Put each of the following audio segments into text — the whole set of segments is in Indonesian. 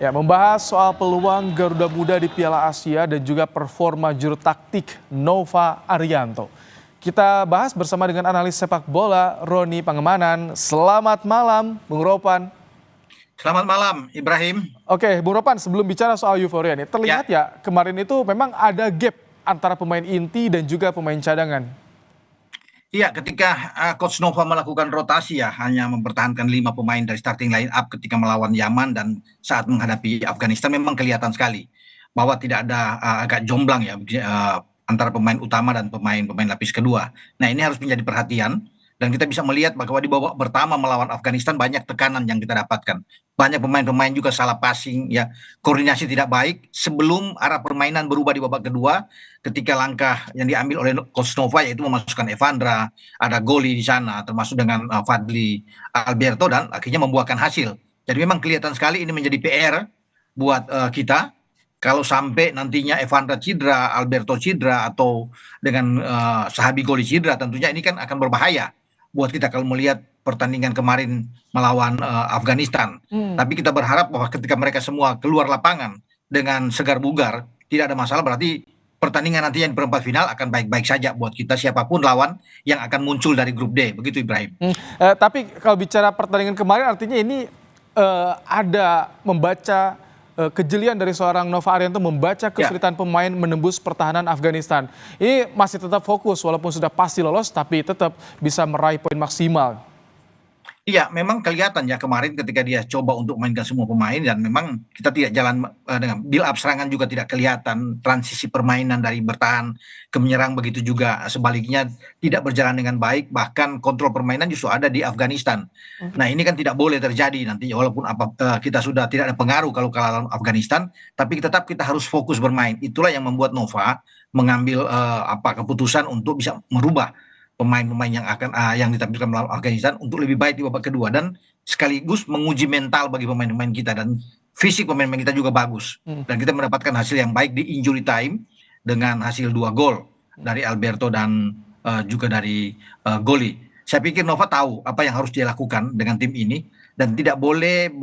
Ya, membahas soal peluang Garuda Muda di Piala Asia dan juga performa juru taktik Nova Arianto. Kita bahas bersama dengan analis sepak bola Roni Pangemanan. Selamat malam, Bung Ropan. Selamat malam, Ibrahim. Oke, Bung Ropan, sebelum bicara soal euforia nih, terlihat ya kemarin itu memang ada gap antara pemain inti dan juga pemain cadangan. Iya, ketika Coach Nova melakukan rotasi ya, hanya mempertahankan 5 pemain dari starting line up ketika melawan Yaman dan saat menghadapi Afghanistan memang kelihatan sekali bahwa tidak ada agak jomblang ya antara pemain utama dan pemain lapis kedua. Nah, ini harus menjadi perhatian dan kita bisa melihat bahwa di babak pertama melawan Afghanistan banyak tekanan yang kita dapatkan. Banyak pemain-pemain juga salah passing ya, koordinasi tidak baik sebelum arah permainan berubah di babak kedua ketika langkah yang diambil oleh Coach Nova yaitu memasukkan Evandra, ada Goli di sana termasuk dengan Fadli Alberto dan akhirnya membuahkan hasil. Jadi memang kelihatan sekali ini menjadi PR buat kita kalau sampai nantinya Evandra cedera, Alberto cedera atau dengan Sahabi Goli cedera tentunya ini kan akan berbahaya buat kita kalau melihat pertandingan kemarin melawan Afghanistan. Tapi kita berharap bahwa ketika mereka semua keluar lapangan dengan segar bugar, tidak ada masalah berarti pertandingan nanti yang di perempat final akan baik-baik saja buat kita siapapun lawan yang akan muncul dari grup D. Begitu Ibrahim. Tapi kalau bicara pertandingan kemarin artinya ini ada membaca kejelian dari seorang Nova Arianto membaca kesulitan pemain menembus pertahanan Afghanistan. Ini masih tetap fokus walaupun sudah pasti lolos tapi tetap bisa meraih poin maksimal. Iya, memang kelihatan ya kemarin ketika dia coba untuk mainkan semua pemain dan memang kita tidak jalan dengan build up serangan juga tidak kelihatan, transisi permainan dari bertahan ke menyerang begitu juga sebaliknya tidak berjalan dengan baik, bahkan kontrol permainan justru ada di Afghanistan. Nah, ini kan tidak boleh terjadi nanti walaupun kita sudah tidak ada pengaruh kalau kalah lawan Afghanistan, tapi tetap kita harus fokus bermain. Itulah yang membuat Nova mengambil keputusan untuk bisa merubah pemain-pemain yang akan yang ditampilkan melawan Afghanistan untuk lebih baik di babak kedua dan sekaligus menguji mental bagi pemain-pemain kita dan fisik pemain-pemain kita juga bagus dan kita mendapatkan hasil yang baik di injury time dengan hasil 2 gol dari Alberto dan juga dari Goli. Saya pikir Nova tahu apa yang harus dia lakukan dengan tim ini dan tidak boleh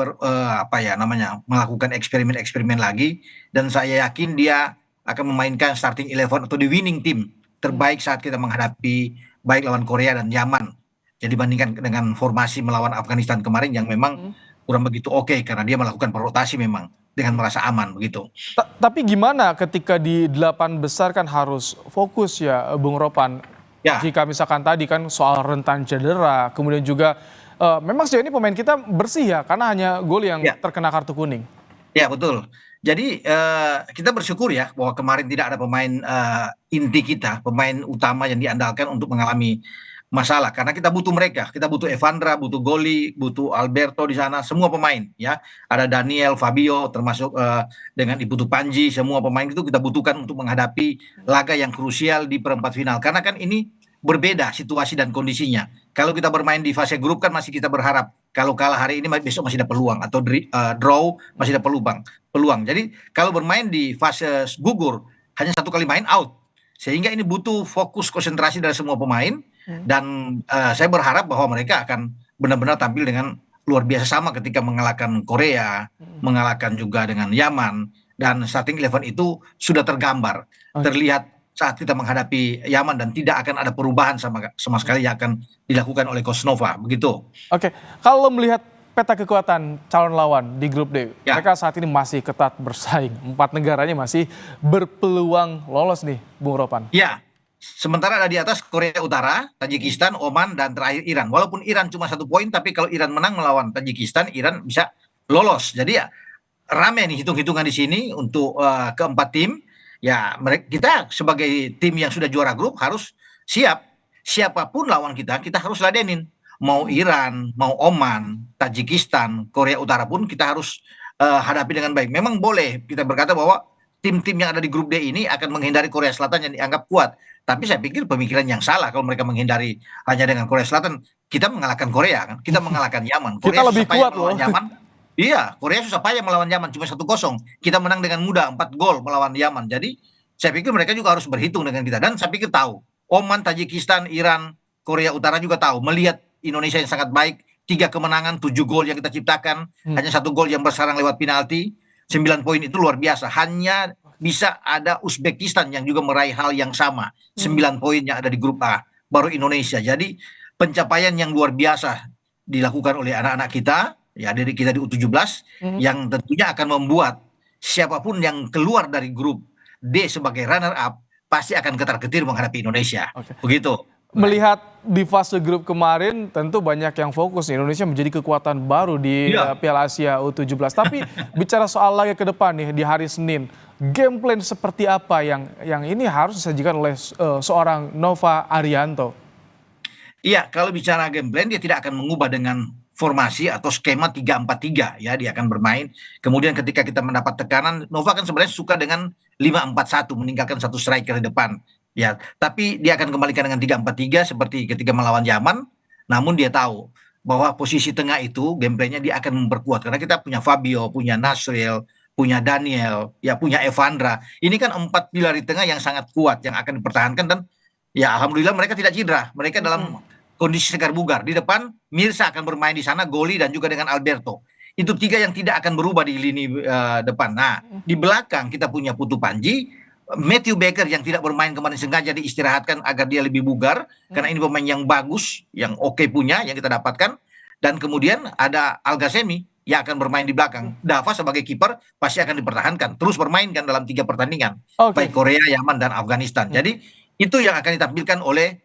melakukan eksperimen-eksperimen lagi dan saya yakin dia akan memainkan starting 11 atau the winning team terbaik saat kita menghadapi baik lawan Korea dan Yaman. Jadi bandingkan dengan formasi melawan Afghanistan kemarin yang memang kurang begitu oke karena dia melakukan rotasi memang dengan merasa aman begitu. Tapi gimana ketika di 8 besar kan harus fokus ya Bung Ropan. Ya. Jika misalkan tadi kan soal rentan cedera, kemudian juga memang sejauh ini pemain kita bersih ya karena hanya gol yang terkena kartu kuning. Ya betul. Jadi kita bersyukur ya bahwa kemarin tidak ada pemain inti kita, pemain utama yang diandalkan untuk mengalami masalah karena kita butuh mereka, kita butuh Evandra, butuh Goli, butuh Alberto di sana, semua pemain ya, ada Daniel, Fabio, termasuk dengan Iputu Panji, semua pemain itu kita butuhkan untuk menghadapi laga yang krusial di perempat final karena kan ini berbeda situasi dan kondisinya. Kalau kita bermain di fase grup kan masih kita berharap kalau kalah hari ini besok masih ada peluang atau draw masih ada peluang. Jadi kalau bermain di fase gugur hanya 1 kali main out. Sehingga ini butuh fokus konsentrasi dari semua pemain dan saya berharap bahwa mereka akan benar-benar tampil dengan luar biasa sama ketika mengalahkan Korea, mengalahkan juga dengan Yaman dan starting 11 itu sudah tergambar, terlihat saat kita menghadapi Yaman dan tidak akan ada perubahan sama sekali yang akan dilakukan oleh Coach Nova begitu. Oke, kalau melihat peta kekuatan calon lawan di grup D, mereka saat ini masih ketat bersaing. 4 negaranya masih berpeluang lolos nih, Bung Ropan. Ya, sementara ada di atas Korea Utara, Tajikistan, Oman dan terakhir Iran. Walaupun Iran cuma 1 poin, tapi kalau Iran menang melawan Tajikistan, Iran bisa lolos. Jadi ya rame nih hitung-hitungan di sini untuk keempat tim. Ya, kita sebagai tim yang sudah juara grup harus siap. Siapapun lawan kita harus ladenin. Mau Iran, mau Oman, Tajikistan, Korea Utara pun kita harus hadapi dengan baik. Memang boleh kita berkata bahwa tim-tim yang ada di grup D ini akan menghindari Korea Selatan yang dianggap kuat. Tapi saya pikir pemikiran yang salah kalau mereka menghindari hanya dengan Korea Selatan. Kita mengalahkan Korea kan, kita mengalahkan Yaman. Kita lebih kuat loh. Iya, Korea susah payah melawan Yaman cuma 1-0. Kita menang dengan mudah 4 gol melawan Yaman. Jadi saya pikir mereka juga harus berhitung dengan kita dan saya pikir tahu. Oman, Tajikistan, Iran, Korea Utara juga tahu melihat Indonesia yang sangat baik, 3 kemenangan, 7 gol yang kita ciptakan, hanya 1 gol yang bersarang lewat penalti. 9 poin itu luar biasa. Hanya bisa ada Uzbekistan yang juga meraih hal yang sama. 9 poin yang ada di grup A. Baru Indonesia. Jadi pencapaian yang luar biasa dilakukan oleh anak-anak kita, ya dari kita di U17, yang tentunya akan membuat siapapun yang keluar dari grup D sebagai runner up, pasti akan ketar-ketir menghadapi Indonesia. Oke. Begitu. Melihat di fase grup kemarin, tentu banyak yang fokus. Indonesia menjadi kekuatan baru di Iya. Piala Asia U17. Tapi bicara soal laga ke depan nih di hari Senin, game plan seperti apa yang ini harus disajikan oleh seorang Nova Arianto? Iya, kalau bicara game plan dia tidak akan mengubah dengan formasi atau skema 3-4-3 ya, dia akan bermain. Kemudian ketika kita mendapat tekanan, Nova kan sebenarnya suka dengan 5-4-1, meninggalkan satu striker di depan. Ya, tapi dia akan kembalikan dengan 3-4-3 seperti ketika melawan Yaman. Namun dia tahu bahwa posisi tengah itu game plan-nya dia akan memperkuat karena kita punya Fabio, punya Nasril, punya Daniel, ya punya Evandra. Ini kan 4 pilar di tengah yang sangat kuat yang akan dipertahankan dan ya alhamdulillah mereka tidak cedera. Mereka dalam kondisi segar bugar. Di depan Mirsa akan bermain di sana, Goli dan juga dengan Alberto. Itu 3 yang tidak akan berubah di lini depan. Nah, di belakang kita punya Putu Panji, Matthew Baker yang tidak bermain kemarin sengaja diistirahatkan agar dia lebih bugar karena ini pemain yang bagus, yang oke punya yang kita dapatkan. Dan kemudian ada Al Ghassemi yang akan bermain di belakang. Dava sebagai kiper pasti akan dipertahankan, terus bermain kan dalam 3 pertandingan, baik Korea, Yaman dan Afghanistan. Jadi itu yang akan ditampilkan oleh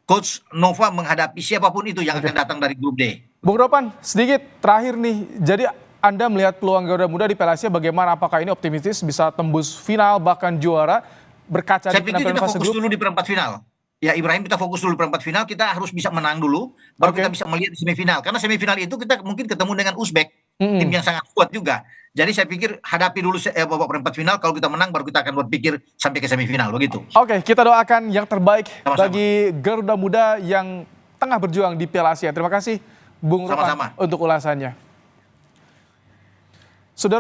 Coach Nova menghadapi siapapun itu yang akan datang dari grup D. Bung Ropan, sedikit terakhir nih. Jadi Anda melihat peluang Garuda Muda di Piala Asia bagaimana? Apakah ini optimistis bisa tembus final bahkan juara berkaca Saya di pikir penampilan kita fase fokus grup? dulu di perempat final. Ya Ibrahim, kita fokus dulu di perempat final, kita harus bisa menang dulu, baru kita bisa melihat di semifinal. Karena semifinal itu kita mungkin ketemu dengan Uzbek, tim yang sangat kuat juga. Jadi saya pikir hadapi dulu babak perempat final, kalau kita menang baru kita akan berpikir sampai ke semifinal, begitu. Oke, kita doakan yang terbaik Sama-sama. bagi Garuda Muda yang tengah berjuang di Piala Asia. Terima kasih Bung Ropan Sama-sama. untuk ulasannya. Saudara